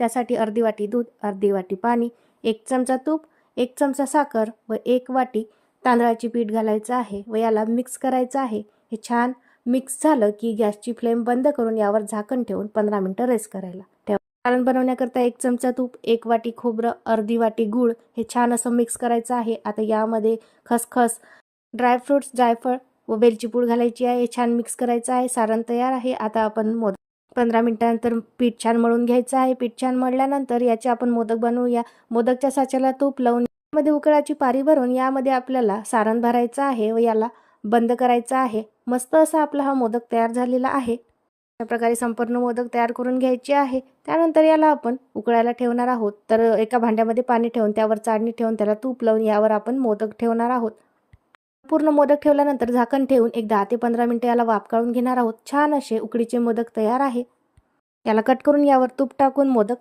त्यासाठी अर्धी वाटी दूध, अर्धी वाटी पाणी, 1 चमचा तूप, 1 चमचा साखर व 1 वाटी तांदळाचे पीठ घालायचं आहे व याला मिक्स करायचं आहे। हे छान मिक्स झालं की गॅसची फ्लेम बंद करून यावर झाकण ठेवून 15 मिनिटं रेस्ट करायला ठेवा। सारण बनवण्याकरता 1 चमचा तूप, 1 वाटी खोबरं, अर्धी वाटी गूळ हे छान असं मिक्स करायचं आहे। आता यामध्ये खसखस, ड्रायफ्रुट्स, जायफळ व वेलची पूड घालायची आहे। हे छान मिक्स करायचं आहे। सारण तयार आहे। आता आपण 15 मिनिटांनंतर पीठ छान मळून घ्यायचं आहे। पीठ छान मळल्यानंतर याचे आपण मोदक बनवूया। मोदकच्या साच्याला तूप लावून यामध्ये उकळाची पारी भरून यामध्ये आपल्याला सारण भरायचं आहे व याला बंद करायचं आहे। मस्त असा आपला हा मोदक तयार झालेला आहे। अशा प्रकारे संपूर्ण मोदक तयार करून घ्यायचे आहे। त्यानंतर याला आपण उकळायला ठेवणार आहोत। तर एका भांड्यामध्ये पाणी ठेवून त्यावर चाळणी ठेवून त्याला तूप लावून यावर आपण मोदक ठेवणार आहोत। पूर्ण मोदक ठेवल्यानंतर झाकण ठेवून एक 10 ते 15 मिनिटे याला वाफ काढून घेणार आहोत। छान असे उकडीचे मोदक तयार आहे। याला कट करून यावर तूप टाकून मोदक